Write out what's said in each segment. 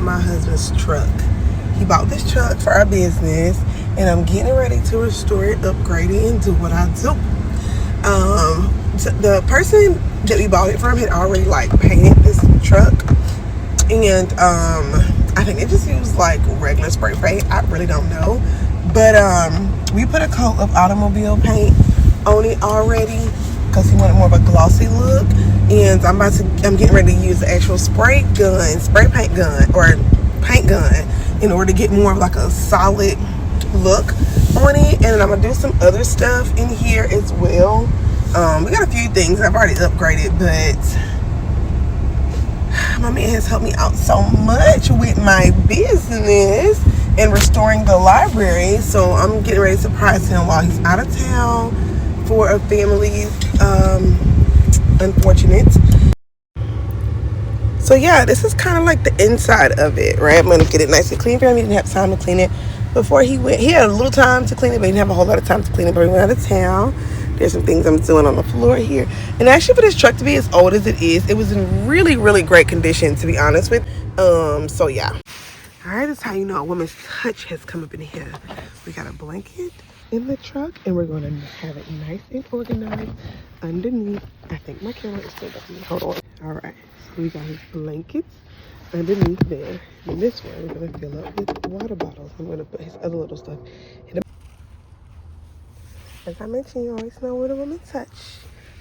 my husband's truck. He bought this truck for our business, and I'm getting ready to restore it, upgrade it, and do what I do. The person that we bought it from had already like painted this truck, and I think they just used like regular spray paint. I really don't know, but we put a coat of automobile paint on it already because he wanted more of a glossy look, and I'm getting ready to use the actual spray paint gun or paint gun in order to get more of like a solid look on it. And then I'm gonna do some other stuff in here as well. We got a few things I've already upgraded, but my man has helped me out so much with my business and restoring the library, so I'm getting ready to surprise him while he's out of town for a family unfortunate. So yeah, this is kind of like the inside of it, right? I'm gonna get it nice and clean for him. He didn't have time to clean it before he went. He had a little time to clean it, but he didn't have a whole lot of time to clean it, but he went out of town. There's some things I'm doing on the floor here. And actually for this truck to be as old as it is, it was in really, really great condition, to be honest with. So yeah. All right, that's how you know a woman's touch has come up in here. We got a blanket in the truck, and we're gonna have it nice and organized underneath. I think my camera is still up. Hold on. All right, so we got his blankets underneath there. And this one we're gonna fill up with water bottles. I'm gonna put his other little stuff in the. As I mentioned, you always know where the woman touch.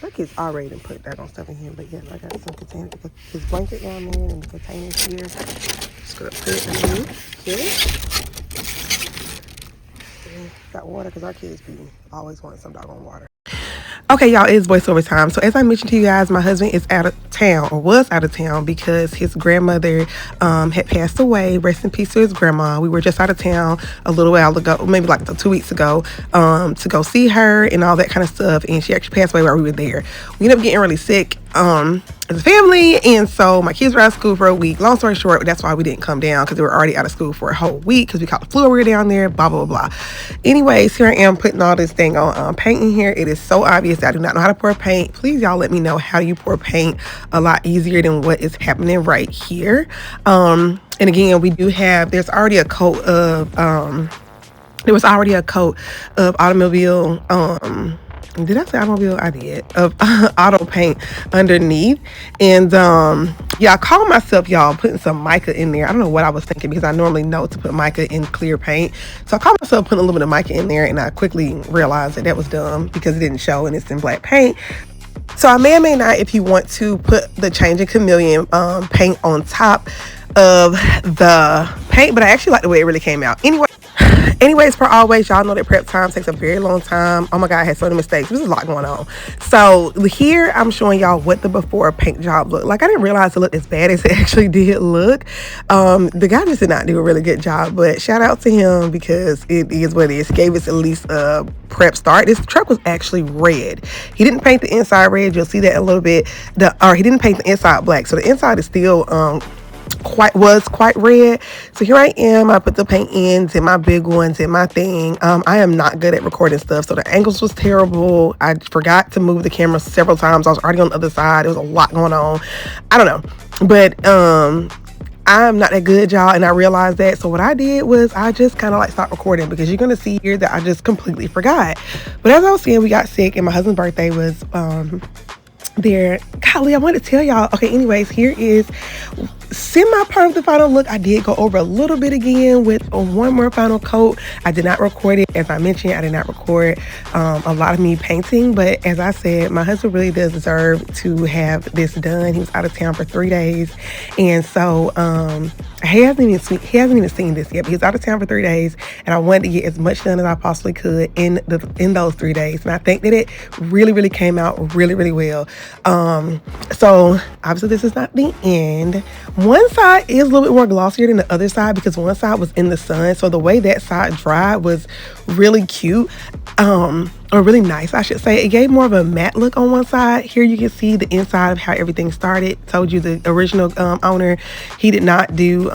My kids already done put that on stuff in here, but yeah, I got some containers, his blanket down there and the containers here. Just gonna put it underneath here. And got water because our kids be always wanting some doggone water. Okay, y'all, it's voiceover time. So as I mentioned to you guys, my husband is out of town, or was out of town, because his grandmother had passed away. Rest in peace to his grandma. We were just out of town a little while ago, maybe like 2 weeks ago, to go see her and all that kind of stuff. And she actually passed away while we were there. We ended up getting really sick as a family, and so my kids were out of school for a week. Long story short, that's why we didn't come down, because they were already out of school for a whole week because we caught the flu when we were down there, blah blah blah. Anyways, here I am putting all this thing on painting here. It is so obvious that I do not know how to pour paint. Please, y'all, let me know how you pour paint a lot easier than what is happening right here. And again, we do have, there was already a coat of automobile did I say automobile? I did. Of auto paint underneath. And yeah, I call myself, y'all, putting some mica in there. I don't know what I was thinking, because I normally know to put mica in clear paint. So I called myself putting a little bit of mica in there, and I quickly realized that was dumb because it didn't show and it's in black paint. So I may or may not, if you want to put the Changing Chameleon paint on top of the paint, but I actually like the way it really came out. Anyways, per always, y'all know that prep time takes a very long time. Oh my God, I had so many mistakes. There's a lot going on. So here I'm showing y'all what the before paint job looked like. I didn't realize it looked as bad as it actually did look. The guy just did not do a really good job, but shout out to him, because it is what it is. He gave us at least a prep start. This truck was actually red. He didn't paint the inside red. You'll see that in a little bit. He didn't paint the inside black. So the inside is still quite red. So here I am. I put the paint ends in my big ones in my thing. I am not good at recording stuff, so the angles was terrible. I forgot to move the camera several times. I was already on the other side. There was a lot going on. I don't know, but I'm not that good, y'all, and I realized that. So what I did was I just kind of like stopped recording, because you're gonna see here that I just completely forgot. But as I was saying, we got sick, and my husband's birthday was there. Golly, I wanted to tell y'all. Okay, anyways, here is semi part of the final look. I did go over a little bit again with one more final coat. I did not record it. As I mentioned, I did not record a lot of me painting, but as I said, my husband really does deserve to have this done. He was out of town for 3 days, and so he hasn't even seen this yet, but he's out of town for 3 days, and I wanted to get as much done as I possibly could in those 3 days, and I think that it really came out really well. So obviously this is not the end. One side is a little bit more glossier than the other side, because one side was in the sun, so the way that side dried was really cute, or really nice, I should say. It gave more of a matte look on one side. Here you can see the inside of how everything started. Told you the original owner, he did not do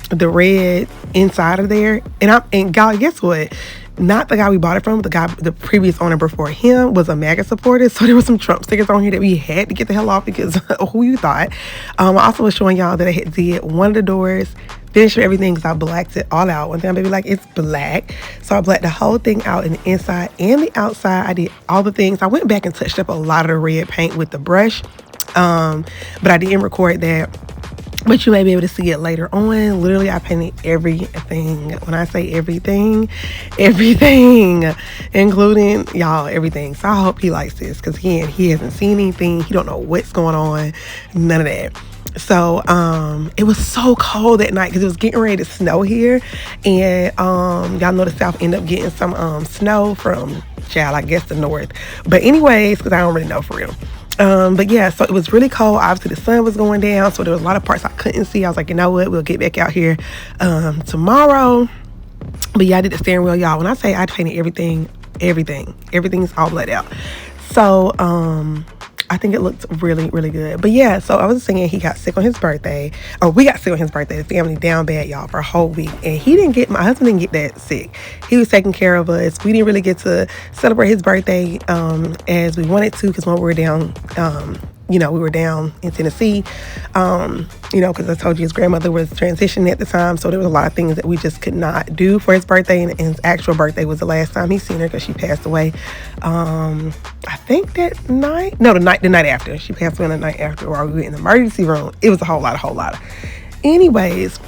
the red inside of there, and God, guess what? not the guy we bought it from, the previous owner before him was a MAGA supporter. So there was some Trump stickers on here that we had to get the hell off because who you thought. I also was showing y'all that I had did one of the doors, finished everything because I blacked it all out. One thing, baby, like it's black. So I blacked the whole thing out in the inside and the outside. I did all the things. I went back and touched up a lot of the red paint with the brush. But I didn't record that. But you may be able to see it later on. Literally, I painted everything. When I say everything, including y'all, everything. So I hope he likes this because again, he hasn't seen anything. He don't know what's going on. None of that. So it was so cold that night because it was getting ready to snow here, and y'all know the South ended up getting some snow from, child, I guess the North. But anyways, because I don't really know for real. But yeah, so it was really cold. Obviously the sun was going down, so there was a lot of parts I couldn't see. I was like, you know what, we'll get back out here tomorrow. But yeah, I did the steering wheel, y'all. When I say I painted everything's all bled out. So I think it looked really, really good. But yeah, so I was saying he got sick on his birthday. Or we got sick on his birthday. The family down bad, y'all, for a whole week. And my husband didn't get that sick. He was taking care of us. We didn't really get to celebrate his birthday as we wanted to because when we were down, we were down in Tennessee, because I told you his grandmother was transitioning at the time. So there was a lot of things that we just could not do for his birthday. And his actual birthday was the last time he seen her because she passed away. I think that night. No, the night after. She passed away the night after while we were in the emergency room. It was a whole lot. Anyways,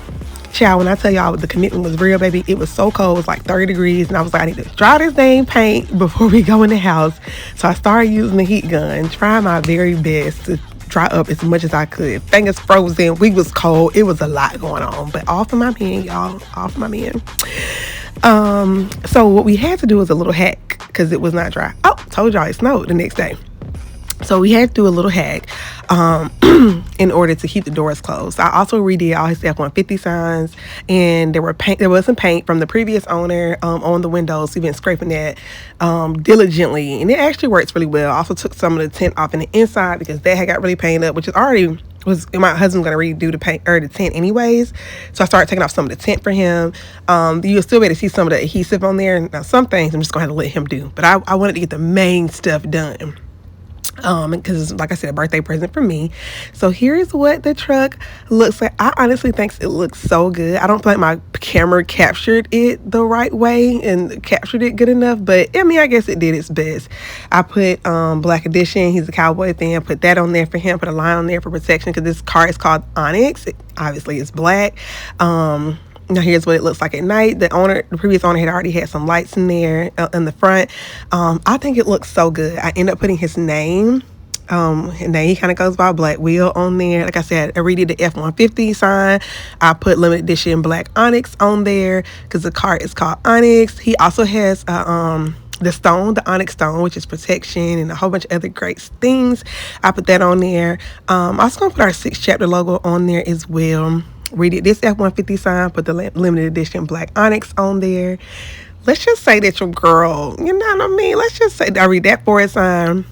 child, when I tell y'all the commitment was real, baby, it was so cold. It was like 30 degrees. And I was like, I need to dry this dang paint before we go in the house. So I started using the heat gun, trying my very best to dry up as much as I could. Fingers frozen. We was cold. It was a lot going on. But off of my pen, y'all. Off my pen. So what we had to do was a little hack because it was not dry. Oh, told y'all it snowed the next day. So we had to do a little hack in order to keep the doors closed. I also redid all his F-150 signs, and there was some paint from the previous owner on the windows. We've been scraping that diligently, and it actually works really well. I also took some of the tint off in the inside because that had got really painted up, which is already my husband's gonna redo the paint or the tint anyways. So I started taking off some of the tint for him. You'll still be able to see some of the adhesive on there. Now some things I'm just gonna have to let him do, but I wanted to get the main stuff done. Because like I said, a birthday present for me. So here's what the truck looks like. I honestly think it looks so good. I don't feel like my camera captured it the right way and captured it good enough, but I mean, I guess it did its best. I put Black Edition, he's a cowboy fan, put that on there for him, put a line on there for protection because this car is called Onyx. Obviously it's black. Now here's what it looks like at night. The previous owner had already had some lights in there in the front. I think it looks so good. I end up putting his name. And then he kind of goes by Black Wheel on there. Like I said, I redid the F-150 sign. I put limited edition Black Onyx on there because the car is called Onyx. He also has the Onyx stone, which is protection and a whole bunch of other great things. I put that on there. I'm also gonna put our 6th chapter logo on there as well. Redid this F-150 sign, put the limited edition Black Onyx on there. Let's just say that your girl, you know what I mean? Let's just say, I read that for a sign.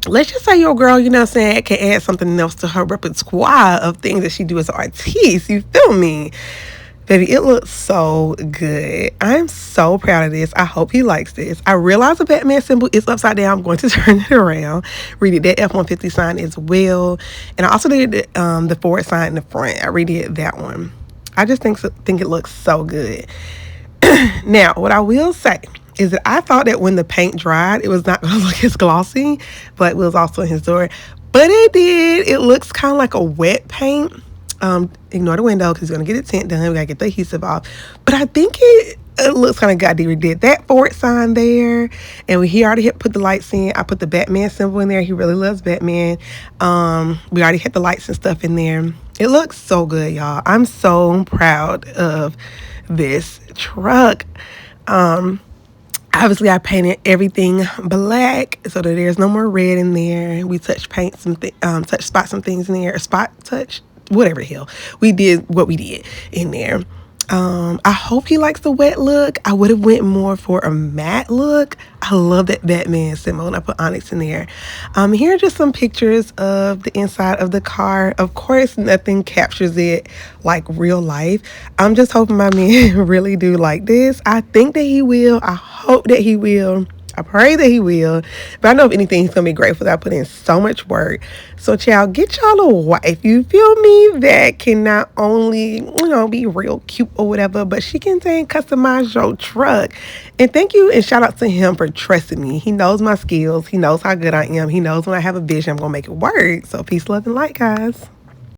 Let's just say your girl, you know what I'm saying, can add something else to her repertoire of things that she do as an artiste. You feel me? Baby, it looks so good. I'm so proud of this. I hope he likes this. I realize the Batman symbol is upside down. I'm going to turn it around. Redid that F-150 sign as well. And I also did the Ford sign in the front. I redid that one. I just think it looks so good. Now, what I will say is that I thought that when the paint dried, it was not going to look as glossy. Black Wheel's also in his door. But it did. It looks kind of like a wet paint. Ignore the window because he's going to get the tint done. We got to get the adhesive off. But I think it looks kind of good. We did that Ford sign there. And he already put the lights in. I put the Batman symbol in there. He really loves Batman. We already had the lights and stuff in there. It looks so good, y'all. I'm so proud of this truck. Obviously, I painted everything black so that there's no more red in there. We touch spot some things in there. Whatever the hell. We did what we did in there. I hope he likes the wet look. I would have went more for a matte look. I love that Batman symbol and I put Onyx in there. Here are just some pictures of the inside of the car. Of course, nothing captures it like real life. I'm just hoping my man really do like this. I think that he will. I hope that he will. I pray that he will. But I know if anything, he's going to be grateful that I put in so much work. So, child, get y'all a wife. You feel me? That can not only, be real cute or whatever, but she can customize your truck. And thank you and shout out to him for trusting me. He knows my skills. He knows how good I am. He knows when I have a vision, I'm going to make it work. So, peace, love, and light, guys.